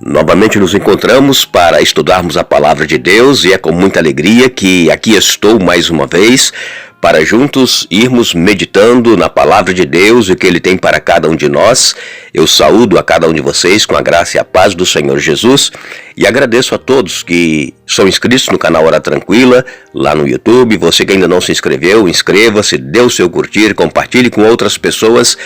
Novamente nos encontramos para estudarmos a Palavra de Deus e é com muita alegria que aqui estou mais uma vez para juntos irmos meditando na Palavra de Deus e o que Ele tem para cada um de nós. Eu saúdo a cada um de vocês com a graça e a paz do Senhor Jesus e agradeço a todos que são inscritos no canal Hora Tranquila, lá no YouTube. Você que ainda não se inscreveu, inscreva-se, dê o seu curtir, compartilhe com outras pessoas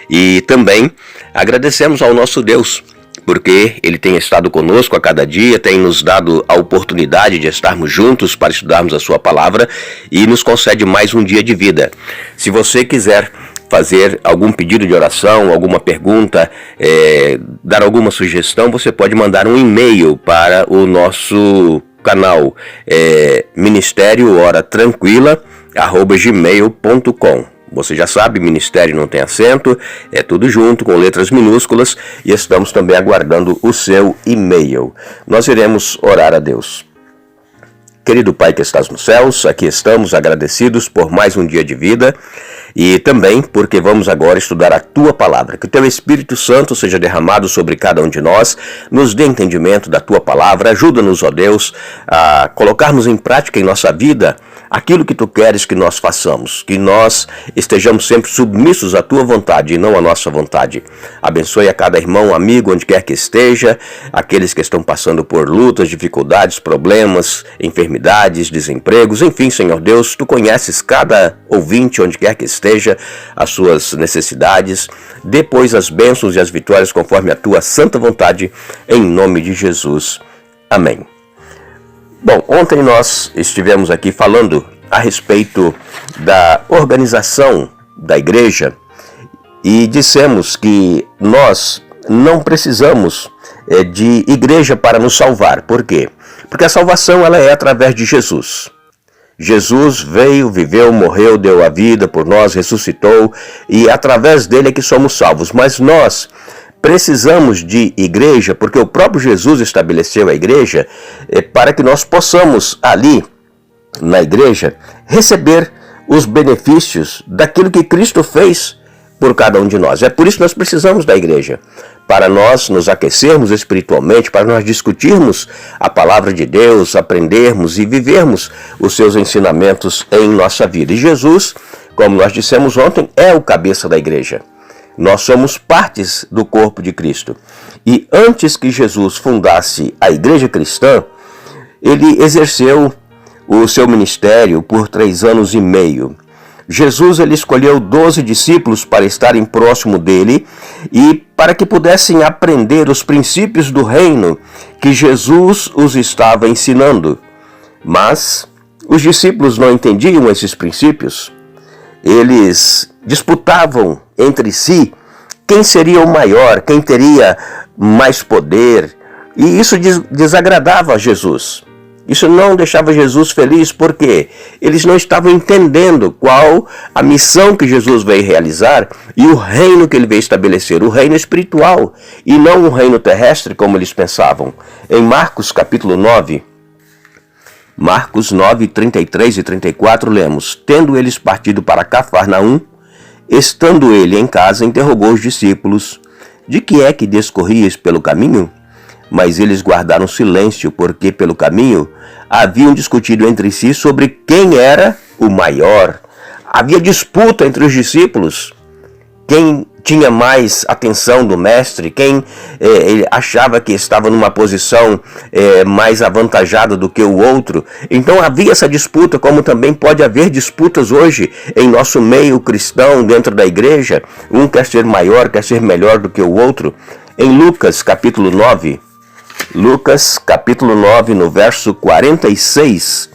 e também agradecemos ao nosso Deus, porque Ele tem estado conosco a cada dia, tem nos dado a oportunidade de estarmos juntos para estudarmos a Sua Palavra e nos concede mais um dia de vida. Se você quiser fazer algum pedido de oração, alguma pergunta, dar alguma sugestão, você pode mandar um e-mail para o nosso canal ministériohoratranquila@gmail.com. Você já sabe, ministério não tem acento, é tudo junto, com letras minúsculas, e estamos também aguardando o seu e-mail. Nós iremos orar a Deus. Querido Pai que estás nos céus, aqui estamos agradecidos por mais um dia de vida e também porque vamos agora estudar a Tua Palavra. Que o Teu Espírito Santo seja derramado sobre cada um de nós, nos dê entendimento da Tua Palavra, ajuda-nos, ó Deus, a colocarmos em prática em nossa vida aquilo que Tu queres que nós façamos, que nós estejamos sempre submissos à Tua vontade e não à nossa vontade. Abençoe a cada irmão, amigo, onde quer que esteja, aqueles que estão passando por lutas, dificuldades, problemas, enfermidades, desempregos, enfim, Senhor Deus, Tu conheces cada ouvinte, onde quer que esteja, as suas necessidades. Depois as bênçãos e as vitórias conforme a Tua santa vontade, em nome de Jesus. Amém. Bom, ontem nós estivemos aqui falando a respeito da organização da igreja e dissemos que nós não precisamos de igreja para nos salvar. Por quê? Porque a salvação ela é através de Jesus. Jesus veio, viveu, morreu, deu a vida por nós, ressuscitou e através dele é que somos salvos. Mas nós precisamos de igreja, porque o próprio Jesus estabeleceu a igreja para que nós possamos ali, na igreja, receber os benefícios daquilo que Cristo fez por cada um de nós. É por isso que nós precisamos da igreja, para nós nos aquecermos espiritualmente, para nós discutirmos a palavra de Deus, aprendermos e vivermos os seus ensinamentos em nossa vida. E Jesus, como nós dissemos ontem, é o cabeça da igreja. Nós somos partes do corpo de Cristo. E antes que Jesus fundasse a igreja cristã, ele exerceu o seu ministério por 3 anos e meio. Jesus ele escolheu 12 discípulos para estarem próximo dele e para que pudessem aprender os princípios do reino que Jesus os estava ensinando. Mas os discípulos não entendiam esses princípios. Eles disputavam entre si quem seria o maior, quem teria mais poder. E isso desagradava a Jesus. Isso não deixava Jesus feliz, porque eles não estavam entendendo qual a missão que Jesus veio realizar e o reino que ele veio estabelecer, o reino espiritual, e não o reino terrestre como eles pensavam. Em Marcos capítulo 9, Marcos 9, 33 e 34, lemos: Tendo eles partido para Cafarnaum, estando ele em casa, interrogou os discípulos: De que é que discorríeis pelo caminho? Mas eles guardaram silêncio, porque pelo caminho haviam discutido entre si sobre quem era o maior. Havia disputa entre os discípulos. Quem tinha mais atenção do mestre, quem achava que estava numa posição mais avantajada do que o outro. Então havia essa disputa, como também pode haver disputas hoje em nosso meio cristão, dentro da igreja. Um quer ser maior, quer ser melhor do que o outro. Em Lucas capítulo 9, no verso 46,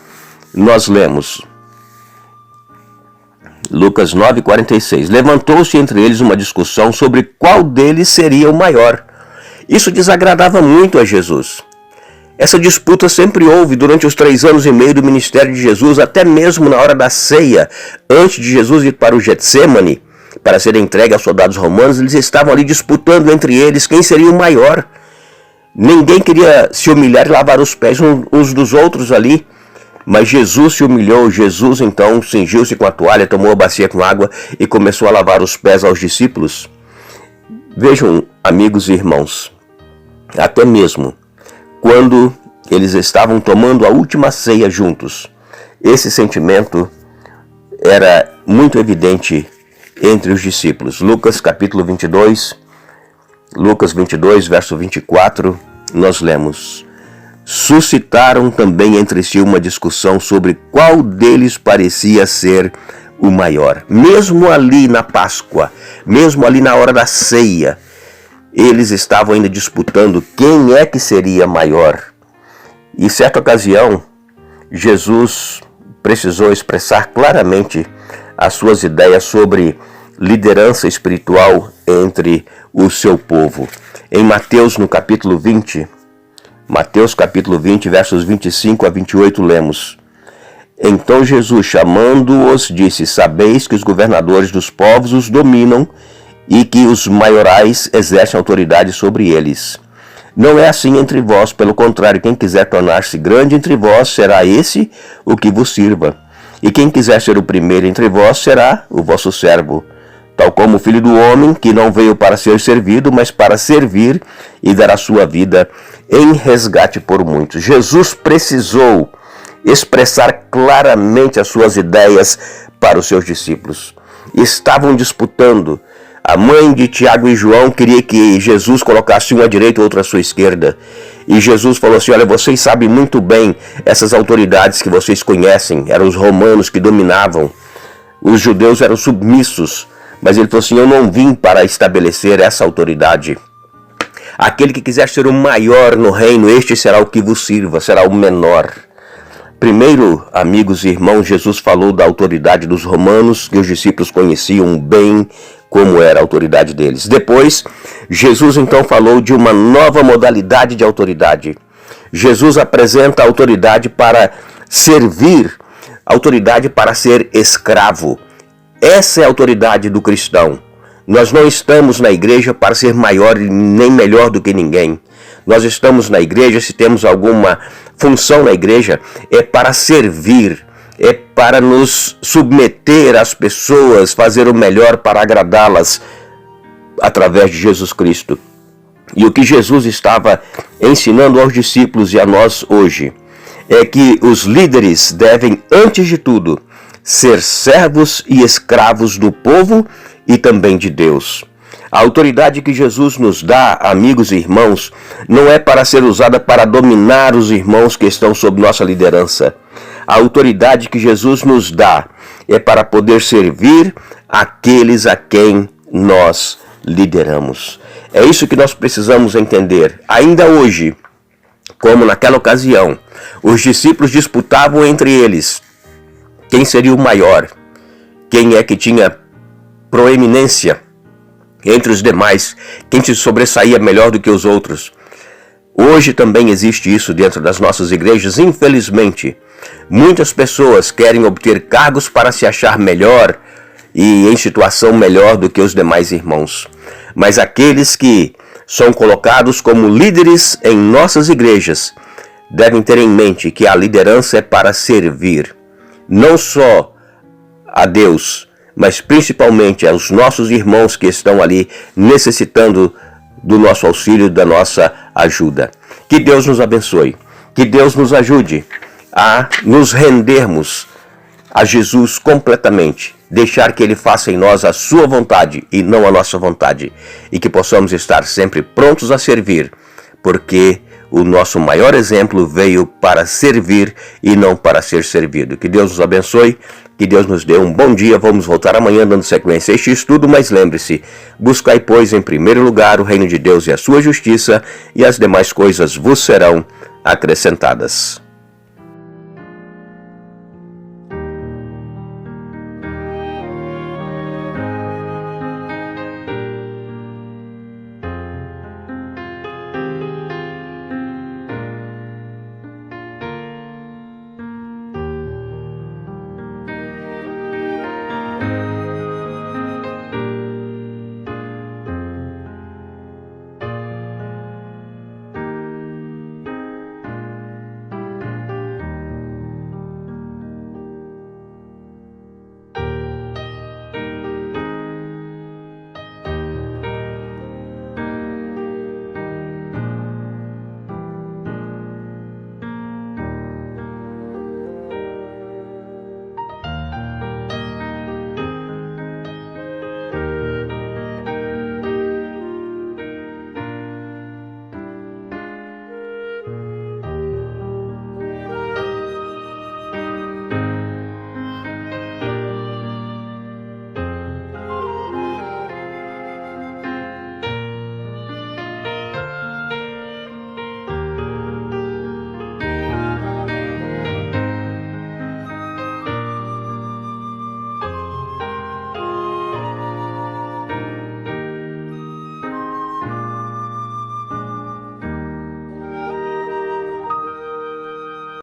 nós lemos: Lucas 9, 46. Levantou-se entre eles uma discussão sobre qual deles seria o maior. Isso desagradava muito a Jesus. Essa disputa sempre houve durante os 3 anos e meio do ministério de Jesus, até mesmo na hora da ceia, antes de Jesus ir para o Getsêmani, para ser entregue aos soldados romanos. Eles estavam ali disputando entre eles quem seria o maior. Ninguém queria se humilhar e lavar os pés uns dos outros ali. Mas Jesus se humilhou. Jesus então cingiu-se com a toalha, tomou a bacia com água e começou a lavar os pés aos discípulos. Vejam, amigos e irmãos, Até mesmo quando eles estavam tomando a última ceia juntos, esse sentimento era muito evidente entre os discípulos. Lucas capítulo 22, Lucas 22, verso 24, nós lemos: suscitaram também entre si uma discussão sobre qual deles parecia ser o maior. Mesmo ali na Páscoa, mesmo ali na hora da ceia, eles estavam ainda disputando quem é que seria maior. E certa ocasião, Jesus precisou expressar claramente as suas ideias sobre liderança espiritual entre o seu povo. Em Mateus, no capítulo 20, Mateus capítulo 20, versos 25 a 28, lemos: então Jesus, chamando-os, disse: sabeis que os governadores dos povos os dominam e que os maiorais exercem autoridade sobre eles. Não é assim entre vós, pelo contrário, quem quiser tornar-se grande entre vós, será esse o que vos sirva. E quem quiser ser o primeiro entre vós, será o vosso servo. Tal como o Filho do Homem, que não veio para ser servido, mas para servir e dar a sua vida em resgate por muitos. Jesus precisou expressar claramente as suas ideias para os seus discípulos. Estavam disputando. A mãe de Tiago e João queria que Jesus colocasse um à direita e outro à sua esquerda. E Jesus falou assim: olha, vocês sabem muito bem essas autoridades que vocês conhecem. Eram os romanos que dominavam. Os judeus eram submissos. Mas ele falou assim: eu não vim para estabelecer essa autoridade. Aquele que quiser ser o maior no reino, este será o que vos sirva, será o menor. Primeiro, amigos e irmãos, Jesus falou da autoridade dos romanos, que os discípulos conheciam bem como era a autoridade deles. Depois, Jesus então falou de uma nova modalidade de autoridade. Jesus apresenta a autoridade para servir, autoridade para ser escravo. Essa é a autoridade do cristão. Nós não estamos na igreja para ser maior nem melhor do que ninguém. Nós estamos na igreja, se temos alguma função na igreja, é para servir, é para nos submeter às pessoas, fazer o melhor para agradá-las através de Jesus Cristo. E o que Jesus estava ensinando aos discípulos e a nós hoje é que os líderes devem, antes de tudo, ser servos e escravos do povo e também de Deus. A autoridade que Jesus nos dá, amigos e irmãos, não é para ser usada para dominar os irmãos que estão sob nossa liderança. A autoridade que Jesus nos dá é para poder servir aqueles a quem nós lideramos. É isso que nós precisamos entender. Ainda hoje, como naquela ocasião, os discípulos disputavam entre eles quem seria o maior, quem é que tinha proeminência entre os demais, quem se sobressaía melhor do que os outros. Hoje também existe isso dentro das nossas igrejas, infelizmente. Muitas pessoas querem obter cargos para se achar melhor e em situação melhor do que os demais irmãos. Mas aqueles que são colocados como líderes em nossas igrejas devem ter em mente que a liderança é para servir, não só a Deus, mas principalmente aos nossos irmãos que estão ali necessitando do nosso auxílio, da nossa ajuda. Que Deus nos abençoe, que Deus nos ajude a nos rendermos a Jesus completamente, deixar que Ele faça em nós a sua vontade e não a nossa vontade, e que possamos estar sempre prontos a servir, porque o nosso maior exemplo veio para servir e não para ser servido. Que Deus nos abençoe, que Deus nos dê um bom dia. Vamos voltar amanhã dando sequência a este estudo, mas lembre-se, buscai, pois, em primeiro lugar o reino de Deus e a sua justiça, e as demais coisas vos serão acrescentadas.